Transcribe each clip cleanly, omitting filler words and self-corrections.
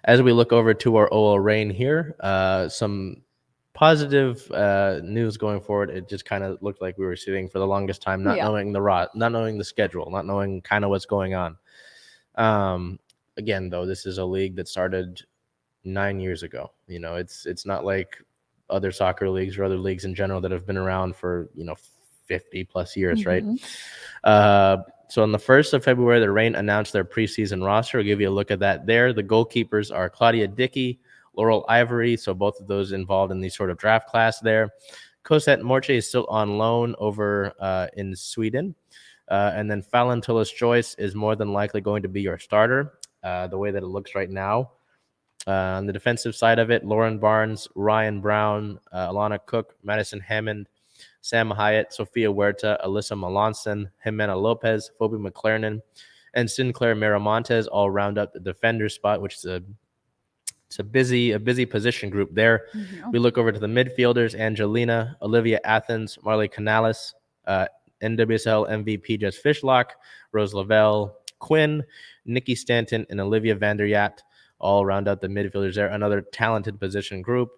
as we look over to our OL Reign here, some positive news going forward. It just kind of looked like we were sitting for the longest time, not knowing not knowing the schedule, not knowing kind of what's going on. Again, though, this is a league that started 9 years ago. It's not like other soccer leagues or other leagues in general that have been around for 50 plus years, right? So on the 1st of February, the Reign announced their preseason roster. I'll give you a look at that there. The goalkeepers are Claudia Dickey, Laurel Ivory, so both of those involved in the sort of draft class there. Cosette Morche is still on loan over in Sweden. And then Fallon Tullis-Joyce is more than likely going to be your starter, the way that it looks right now. On the defensive side of it, Lauren Barnes, Ryan Brown, Alana Cook, Madison Hammond, Sam Hyatt, Sophia Huerta, Alyssa Melanson, Jimena Lopez, Phoebe McLaren, and Sinclair Miramontes all round up the defender spot, which is a busy position group there. We look over to the midfielders: Angelina, Olivia Athens, Marley Canales, NWSL MVP Jess Fishlock, Rose Lavelle, Quinn, Nikki Stanton, and Olivia Vanderjagt all round out the midfielders there. Another talented position group.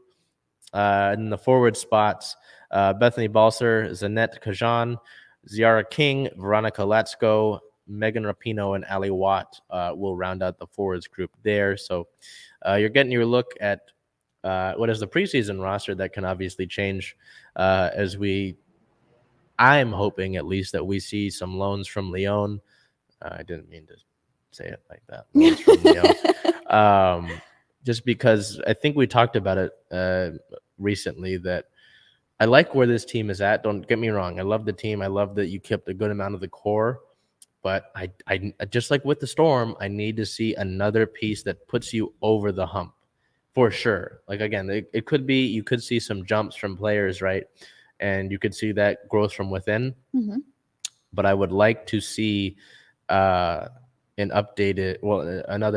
In the forward spots, Bethany Balser, Zanette Kajan, Ziara King, Veronica Latsko, Megan Rapino, and Ali Watt will round out the forwards group there. So you're getting your look at what is the preseason roster that can obviously change as I'm hoping at least that we see some loans from Lyon. I didn't mean to say it like that. Loans from Lyon. Just because I think we talked about it recently that I like where this team is at. Don't get me wrong. I love the team. I love that you kept a good amount of the core. But I just like with the Storm, I need to see another piece that puts you over the hump for sure. Like, again, it could be you could see some jumps from players, right? And you could see that growth from within. But I would like to see another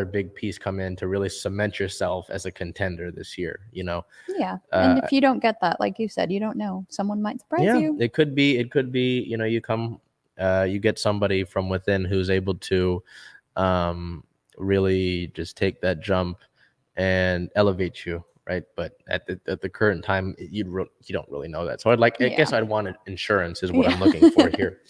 big piece come in to really cement yourself as a contender this year, Yeah. And if you don't get that, like you said, you don't know. Someone might surprise you. It could be, you get somebody from within who's able to really just take that jump and elevate you, right? But at the current time, you don't really know that. So I guess I'd want insurance is what I'm looking for here.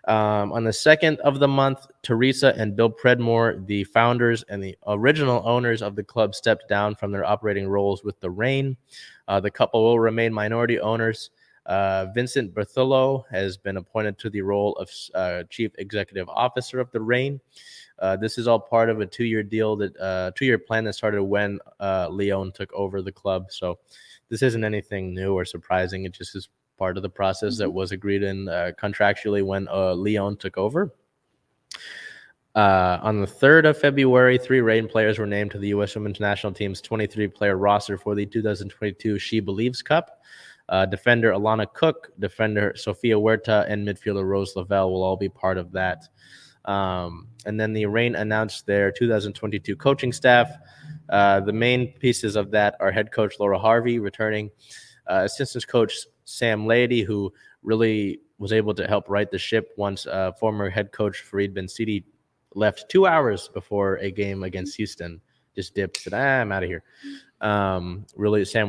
On the 2nd of the month, Teresa and Bill Predmore, the founders and the original owners of the club, stepped down from their operating roles with the Reign. The couple will remain minority owners. Vincent Bertholo has been appointed to the role of Chief Executive Officer of the Reign. This is all part of a 2-year deal, 2-year plan that started when Lyon took over the club. So this isn't anything new or surprising. It just is part of the process that was agreed in contractually when Lyon took over. On the 3rd of February, 3 Reign players were named to the U.S. Women's National Team's 23-player roster for the 2022 She Believes Cup. Defender Alana Cook, defender Sophia Huerta, and midfielder Rose Lavelle will all be part of that. And then the Reign announced their 2022 coaching staff. The main pieces of that are head coach Laura Harvey returning, assistant coach Sam Lady, who really was able to help right the ship once former head coach Farid Ben-Sidi left 2 hours before a game against Houston. Just dipped, said, I'm out of here. Sam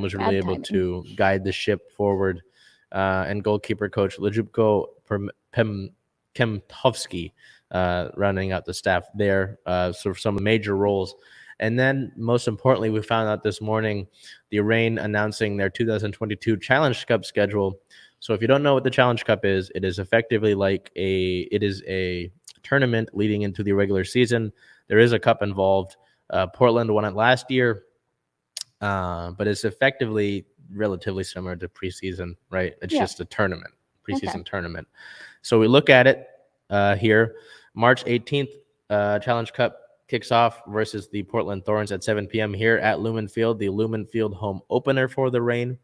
was really able to guide the ship forward. And goalkeeper coach Lejubko Kemtovsky rounding out the staff there. So some major roles. And then, most importantly, we found out this morning the Reign announcing their 2022 Challenge Cup schedule. So if you don't know what the Challenge Cup is, it is effectively it is a tournament leading into the regular season. There is a cup involved. Portland won it last year, but it's effectively relatively similar to preseason, right? It's just a tournament, preseason tournament. So we look at it here. March 18th, Challenge Cup kicks off versus the Portland Thorns at 7 p.m. here at Lumen Field, the Lumen Field home opener for the Reign.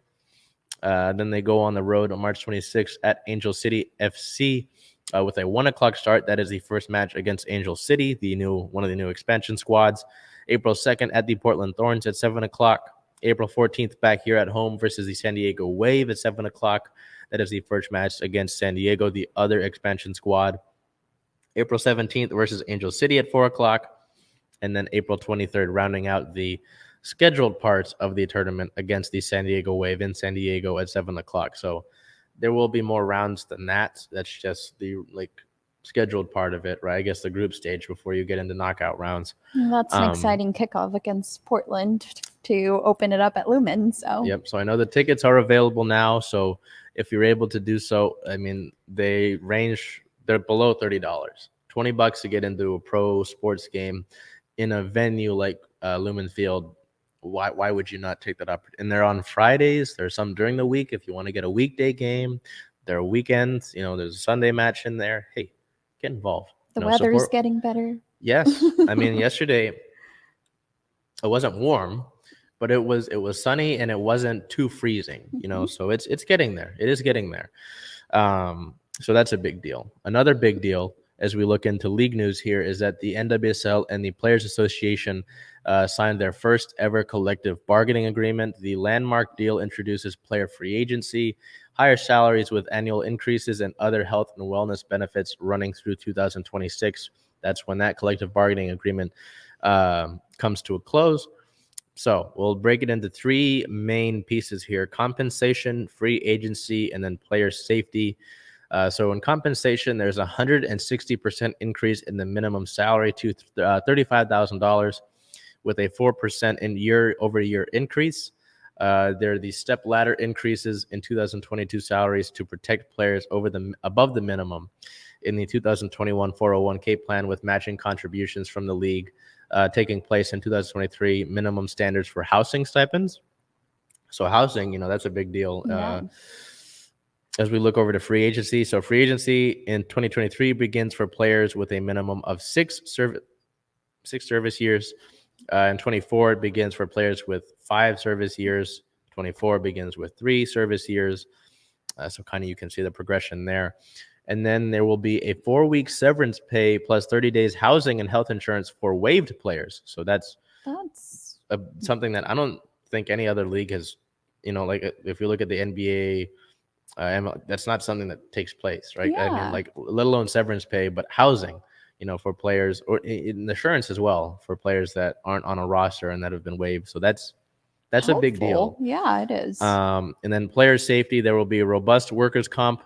Then they go on the road on March 26th at Angel City FC with a 1 o'clock start. That is the first match against Angel City, one of the new expansion squads. April 2nd at the Portland Thorns at 7 o'clock. April 14th back here at home versus the San Diego Wave at 7 o'clock. That is the first match against San Diego, the other expansion squad. April 17th versus Angel City at 4 o'clock. and then April 23rd, rounding out the scheduled parts of the tournament against the San Diego Wave in San Diego at 7 o'clock. So there will be more rounds than that. That's just the scheduled part of it, right? I guess the group stage before you get into knockout rounds. That's an exciting kickoff against Portland to open it up at Lumen. So yep. So I know the tickets are available now. So if you're able to do so, I mean, they're below $30, $20 to get into a pro sports game in a venue like Lumen Field. Why would you not take that up? And they're on Fridays. There's some during the week if you want to get a weekday game. There are weekends. There's a Sunday match in there. Hey, get involved. The weather's getting better. Yes. I mean, yesterday it wasn't warm, but it was sunny and it wasn't too freezing, so it's getting there. It is getting there. So that's a big deal. Another big deal as we look into league news here is that the NWSL and the Players Association signed their first ever collective bargaining agreement. The landmark deal introduces player free agency, higher salaries with annual increases, and other health and wellness benefits running through 2026. That's when that collective bargaining agreement comes to a close. So we'll break it into three main pieces here: compensation, free agency, and then player safety. So in compensation, there's a 160% increase in the minimum salary to $35,000 with a 4% in year-over-year increase. There are the step ladder increases in 2022 salaries to protect players above the minimum in the 2021 401k plan, with matching contributions from the league taking place in 2023, minimum standards for housing stipends. So housing, that's a big deal. Yeah. As we look over to free agency. So free agency in 2023 begins for players with a minimum of six service years. In 24, it begins for players with 5 service years. 24 begins with 3 service years. So kind of you can see the progression there. And then there will be a 4-week severance pay plus 30 days housing and health insurance for waived players. So that's something that I don't think any other league has, like if you look at the NBA, that's not something that takes place, right? Yeah. I mean, let alone severance pay, but housing, for players, or insurance as well for players that aren't on a roster and that have been waived. So that's helpful. A big deal. Yeah, it is. And then player safety, there will be a robust workers' comp,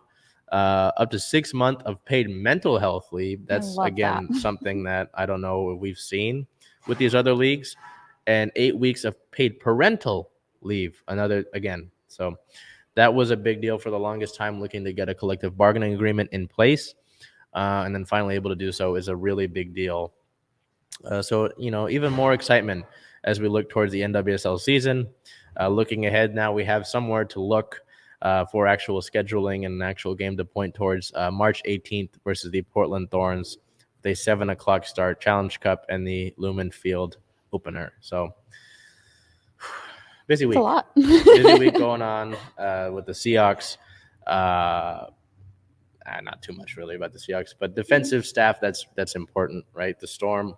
up to 6 months of paid mental health leave. That's again something that I don't know if we've seen with these other leagues, and 8 weeks of paid parental leave. So that was a big deal for the longest time, looking to get a collective bargaining agreement in place, and then finally able to do so is a really big deal. So even more excitement as we look towards the NWSL season. Looking ahead now, we have somewhere to look for actual scheduling and an actual game to point towards. March 18th versus the Portland Thorns, the 7 o'clock start, Challenge Cup and the Lumen Field opener. So busy week. It's a lot. Busy week going on with the Seahawks. Not too much really about the Seahawks, but defensive staff, that's important, right? The Storm,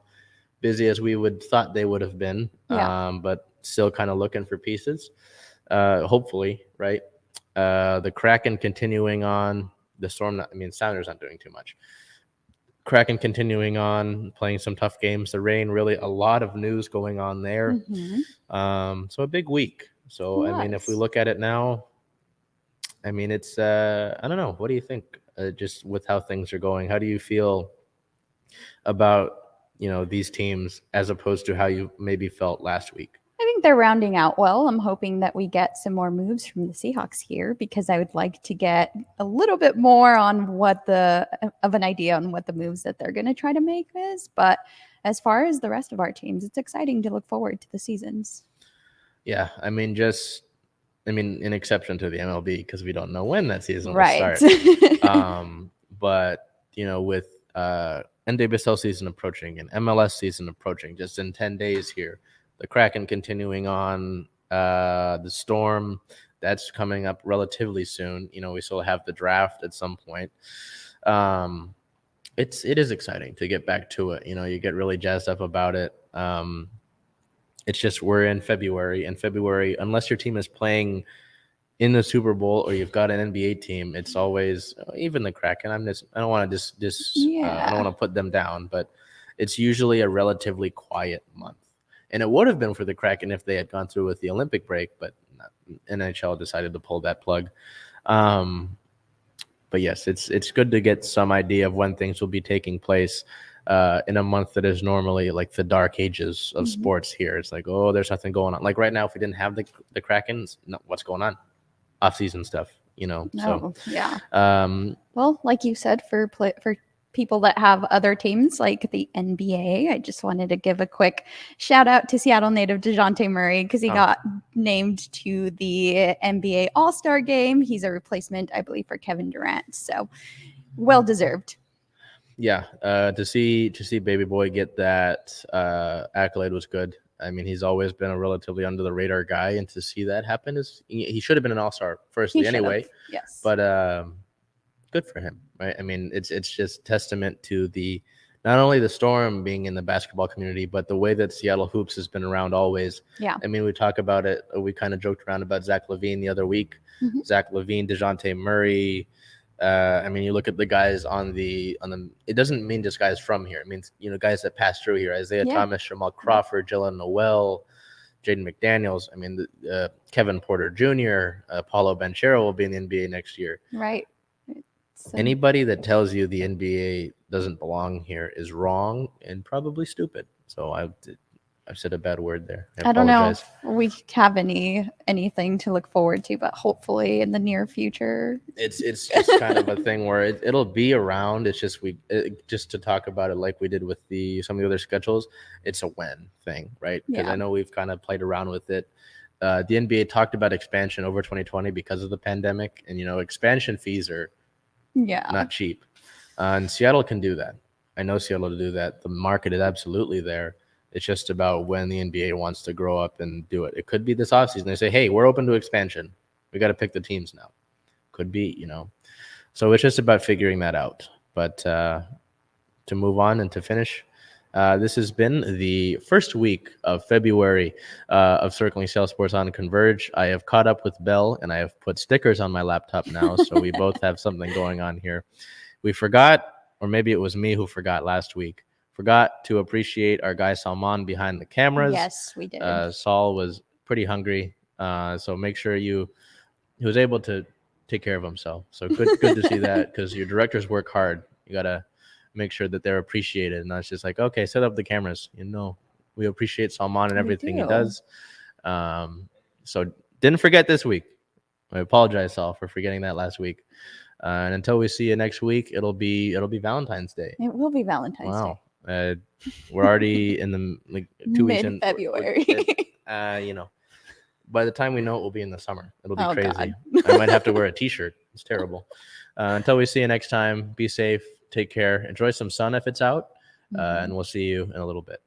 busy as we would thought they would have been, but still kind of looking for pieces, hopefully, right? The Kraken continuing on. The Storm, Sounders not doing too much. Kraken continuing on, playing some tough games. The Reign, really a lot of news going on there. Mm-hmm. So a big week. So, Yes. If we look at it now, it's, I don't know. What do you think? Just with how things are going, how do you feel about, these teams as opposed to how you maybe felt last week? I think they're rounding out well. I'm hoping that we get some more moves from the Seahawks here, because I would like to get a little bit more on of an idea on what the moves that they're going to try to make is. But as far as the rest of our teams, it's exciting to look forward to the seasons. Yeah, an exception to the MLB because we don't know when that season will start. But with NWSL season approaching and MLS season approaching just in 10 days here, the Kraken continuing on, the Storm, that's coming up relatively soon. We still have the draft at some point. It is exciting to get back to it. You get really jazzed up about it. It's just we're in February, and February, unless your team is playing in the Super Bowl or you've got an NBA team, it's always, even the Kraken. I don't want to I don't want to put them down, but it's usually a relatively quiet month. And it would have been for the Kraken if they had gone through with the Olympic break, but NHL decided to pull that plug. But yes, it's good to get some idea of when things will be taking place in a month that is normally like the dark ages of sports here. It's like, oh, there's nothing going on. Like right now, if we didn't have the Kraken, what's going on? Off-season stuff, So yeah. um, Well, like you said, for people that have other teams like the NBA, I just wanted to give a quick shout out to Seattle native DeJounte Murray because he got named to the NBA All-Star game. He's a replacement, I believe, for Kevin Durant. So well deserved. Yeah, to see Baby Boy get that accolade was good. I mean, he's always been a relatively under the radar guy, and to see that happen he should have been an all-star firstly anyway. Yes, but good for him, right? I mean, it's just testament to the not only the Storm being in the basketball community, but the way that Seattle hoops has been around always. Yeah. I mean, we talk about it. We kind of joked around about Zach LaVine the other week. Zach LaVine, DeJounte Murray. I mean, you look at the guys on the. It doesn't mean just guys from here. It means guys that pass through here: Isaiah Thomas, Jamal Crawford, Jalen Noel, Jaden McDaniels. I mean, Kevin Porter Jr., Paulo Banchero will be in the NBA next year. Right. Anybody that tells you the NBA doesn't belong here is wrong and probably stupid. So I've said a bad word there. I don't know if we have anything to look forward to, but hopefully in the near future. It's just kind of a thing where it'll be around. It's just just to talk about it like we did with some of the other schedules. It's a when thing, right? Because I know we've kind of played around with it. The NBA talked about expansion over 2020 because of the pandemic, and expansion fees are not cheap. And Seattle can do that. I know Seattle to do that. The market is absolutely there. It's just about when the NBA wants to grow up and do it. It could be this offseason. They say, hey, we're open to expansion. We got to pick the teams now. Could be, So it's just about figuring that out. But to move on and to finish, this has been the first week of February of Circling Seattle Sports on Converge. I have caught up with Bel, and I have put stickers on my laptop now, so we both have something going on here. We forgot, or maybe it was me who forgot last week, to appreciate our guy Salman behind the cameras. Yes, we did. Saul was pretty hungry, so make sure he was able to take care of himself. So good to see that, because your directors work hard. You got to make sure that they're appreciated, and that's just like, okay, set up the cameras. We appreciate Salman and everything he does. So didn't forget this week. I apologize, Saul, for forgetting that last week. And until we see you next week, it'll be Valentine's Day. It will be Valentine's Day. We're already in the 2 weeks in February. By the time we know it, we'll be in the summer. It'll be crazy. God. I might have to wear a t-shirt. It's terrible. Until we see you next time, be safe, take care, enjoy some sun if it's out, and we'll see you in a little bit.